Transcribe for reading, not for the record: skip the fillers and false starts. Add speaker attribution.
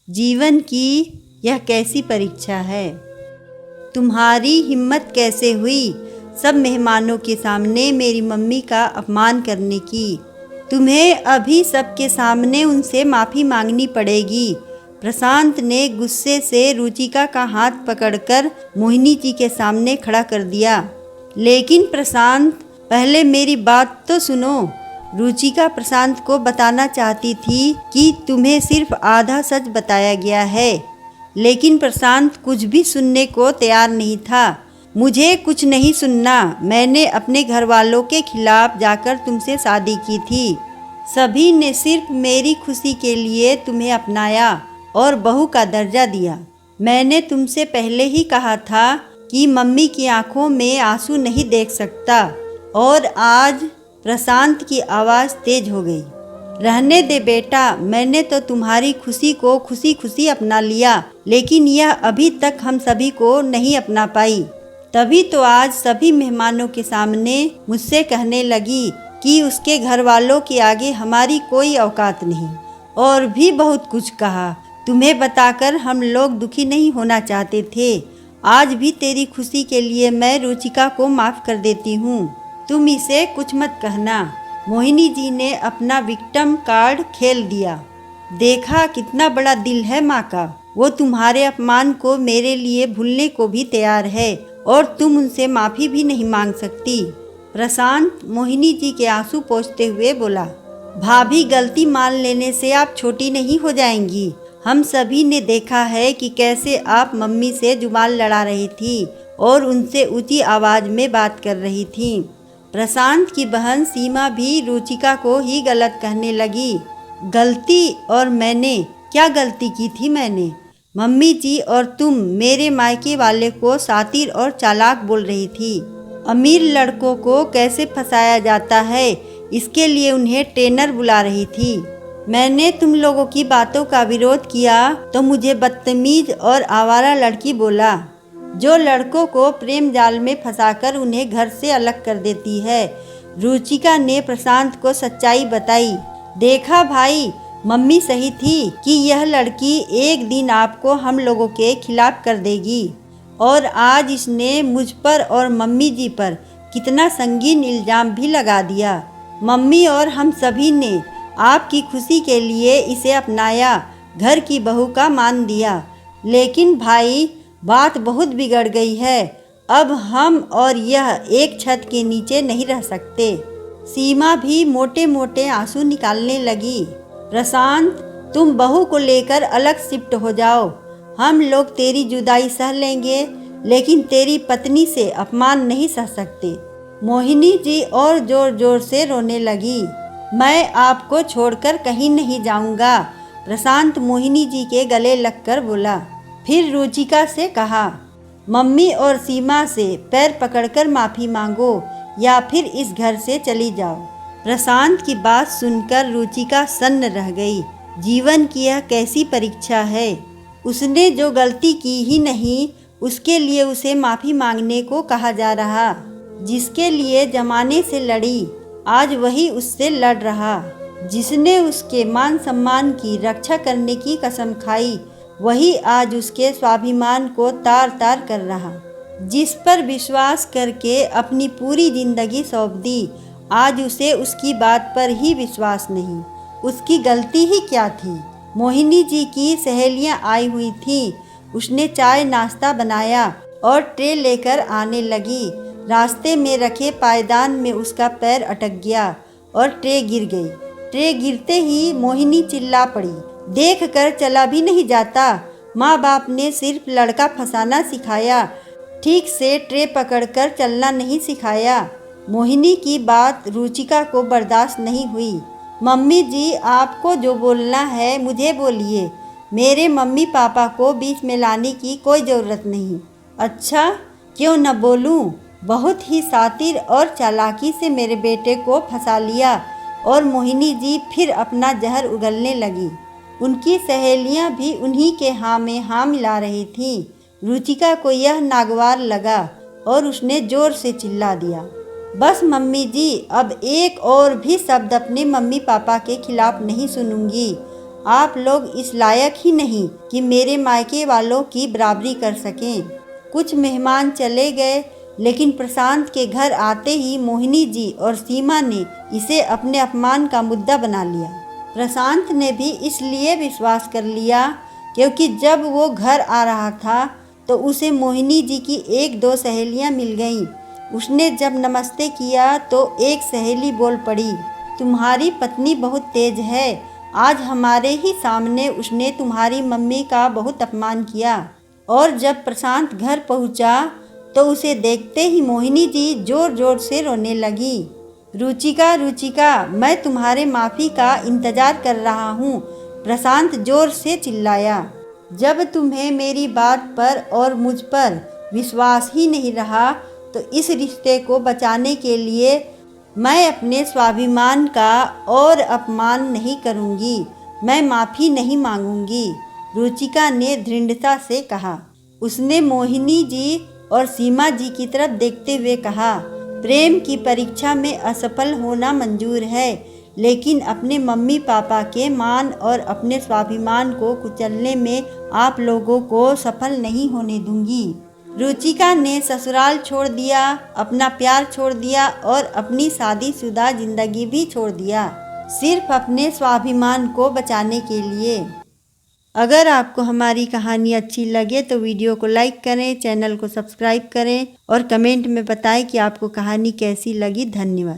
Speaker 1: जीवन की यह कैसी परीक्षा है। तुम्हारी हिम्मत कैसे हुई सब मेहमानों के सामने मेरी मम्मी का अपमान करने की। तुम्हें अभी सबके सामने उनसे माफ़ी मांगनी पड़ेगी। प्रशांत ने गुस्से से रुचिका का हाथ पकड़कर मोहिनी जी के सामने खड़ा कर दिया। लेकिन प्रशांत, पहले मेरी बात तो सुनो। रुचिका प्रशांत को बताना चाहती थी कि तुम्हें सिर्फ आधा सच बताया गया है, लेकिन प्रशांत कुछ भी सुनने को तैयार नहीं था। मुझे कुछ नहीं सुनना। मैंने अपने घर वालों के खिलाफ जाकर तुमसे शादी की थी। सभी ने सिर्फ मेरी खुशी के लिए तुम्हें अपनाया और बहू का दर्जा दिया। मैंने तुमसे पहले ही कहा था कि मम्मी की आंखों में आंसू नहीं देख सकता। और आज प्रशांत की आवाज़ तेज हो गई। रहने दे बेटा, मैंने तो तुम्हारी खुशी को खुशी खुशी अपना लिया, लेकिन यह अभी तक हम सभी को नहीं अपना पाई। तभी तो आज सभी मेहमानों के सामने मुझसे कहने लगी कि उसके घर वालों के आगे हमारी कोई औकात नहीं। और भी बहुत कुछ कहा। तुम्हें बताकर हम लोग दुखी नहीं होना चाहते थे। आज भी तेरी खुशी के लिए मैं रुचिका को माफ़ कर देती हूँ। तुम इसे कुछ मत कहना। मोहिनी जी ने अपना विक्टिम कार्ड खेल दिया। देखा कितना बड़ा दिल है माँ का। वो तुम्हारे अपमान को मेरे लिए भूलने को भी तैयार है और तुम उनसे माफ़ी भी नहीं मांग सकती। प्रशांत मोहिनी जी के आंसू पोंछते हुए बोला, भाभी, गलती मान लेने से आप छोटी नहीं हो जाएंगी। हम सभी ने देखा है कि कैसे आप मम्मी से जुबान लड़ा रही थी और उनसे ऊंची आवाज़ में बात कर रही थी। प्रशांत की बहन सीमा भी रुचिका को ही गलत कहने लगी। गलती? और मैंने क्या गलती की थी? मैंने मम्मी जी और तुम मेरे मायके वाले को शातिर और चालाक बोल रही थी। अमीर लड़कों को कैसे फंसाया जाता है, इसके लिए उन्हें ट्रेनर बुला रही थी। मैंने तुम लोगों की बातों का विरोध किया तो मुझे बदतमीज और आवारा लड़की बोला, जो लड़कों को प्रेम जाल में फंसाकर उन्हें घर से अलग कर देती है। रुचिका ने प्रशांत को सच्चाई बताई। देखा भाई, मम्मी सही थी कि यह लड़की एक दिन आपको हम लोगों के खिलाफ कर देगी। और आज इसने मुझ पर और मम्मी जी पर कितना संगीन इल्ज़ाम भी लगा दिया। मम्मी और हम सभी ने आपकी खुशी के लिए इसे अपनाया, घर की बहू का मान दिया। लेकिन भाई, बात बहुत बिगड़ गई है। अब हम और यह एक छत के नीचे नहीं रह सकते। सीमा भी मोटे मोटे आंसू निकालने लगी। प्रशांत, तुम बहू को लेकर अलग शिफ्ट हो जाओ। हम लोग तेरी जुदाई सह लेंगे, लेकिन तेरी पत्नी से अपमान नहीं सह सकते। मोहिनी जी और जोर जोर से रोने लगी। मैं आपको छोड़कर कहीं नहीं जाऊंगा, प्रशांत मोहिनी जी के गले लगकर बोला। फिर रुचिका से कहा, मम्मी और सीमा से पैर पकड़कर माफ़ी मांगो या फिर इस घर से चली जाओ। प्रशांत की बात सुनकर रुचिका सन्न रह गई। जीवन की यह कैसी परीक्षा है। उसने जो गलती की ही नहीं, उसके लिए उसे माफ़ी मांगने को कहा जा रहा। जिसके लिए जमाने से लड़ी, आज वही उससे लड़ रहा। जिसने उसके मान सम्मान की रक्षा करने की कसम खाई, वही आज उसके स्वाभिमान को तार तार कर रहा। जिस पर विश्वास करके अपनी पूरी जिंदगी सौंप दी, आज उसे उसकी बात पर ही विश्वास नहीं। उसकी गलती ही क्या थी। मोहिनी जी की सहेलियां आई हुई थीं। उसने चाय नाश्ता बनाया और ट्रे लेकर आने लगी। रास्ते में रखे पायदान में उसका पैर अटक गया और ट्रे गिर गई। ट्रे गिरते ही मोहिनी चिल्ला पड़ी, देख कर चला भी नहीं जाता। माँ बाप ने सिर्फ लड़का फंसाना सिखाया, ठीक से ट्रे पकड़कर चलना नहीं सिखाया। मोहिनी की बात रुचिका को बर्दाश्त नहीं हुई। मम्मी जी, आपको जो बोलना है मुझे बोलिए। मेरे मम्मी पापा को बीच में लाने की कोई ज़रूरत नहीं। अच्छा, क्यों न बोलूं। बहुत ही शातिर और चालाकी से मेरे बेटे को फंसा लिया। और मोहिनी जी फिर अपना जहर उगलने लगी। उनकी सहेलियां भी उन्हीं के हाँ में हाँ मिला रही थीं। रुचिका को यह नागवार लगा और उसने जोर से चिल्ला दिया, बस मम्मी जी, अब एक और भी शब्द अपने मम्मी पापा के खिलाफ नहीं सुनूंगी। आप लोग इस लायक ही नहीं कि मेरे मायके वालों की बराबरी कर सकें। कुछ मेहमान चले गए, लेकिन प्रशांत के घर आते ही मोहिनी जी और सीमा ने इसे अपने अपमान का मुद्दा बना लिया। प्रशांत ने भी इसलिए विश्वास कर लिया क्योंकि जब वो घर आ रहा था तो उसे मोहिनी जी की एक दो सहेलियां मिल गईं। उसने जब नमस्ते किया तो एक सहेली बोल पड़ी, तुम्हारी पत्नी बहुत तेज है, आज हमारे ही सामने उसने तुम्हारी मम्मी का बहुत अपमान किया। और जब प्रशांत घर पहुंचा तो उसे देखते ही मोहिनी जी जोर जोर से रोने लगी। रुचिका रुचिका, मैं तुम्हारे माफ़ी का इंतज़ार कर रहा हूँ, प्रशांत जोर से चिल्लाया। जब तुम्हें मेरी बात पर और मुझ पर विश्वास ही नहीं रहा तो इस रिश्ते को बचाने के लिए मैं अपने स्वाभिमान का और अपमान नहीं करूँगी, मैं माफ़ी नहीं मांगूंगी, रुचिका ने दृढ़ता से कहा। उसने मोहिनी जी और सीमा जी की तरफ देखते हुए कहा, प्रेम की परीक्षा में असफल होना मंजूर है, लेकिन अपने मम्मी पापा के मान और अपने स्वाभिमान को कुचलने में आप लोगों को सफल नहीं होने दूंगी। रुचिका ने ससुराल छोड़ दिया, अपना प्यार छोड़ दिया और अपनी शादीशुदा जिंदगी भी छोड़ दिया, सिर्फ अपने स्वाभिमान को बचाने के लिए। अगर आपको हमारी कहानी अच्छी लगे तो वीडियो को लाइक करें, चैनल को सब्सक्राइब करें और कमेंट में बताएं कि आपको कहानी कैसी लगी। धन्यवाद।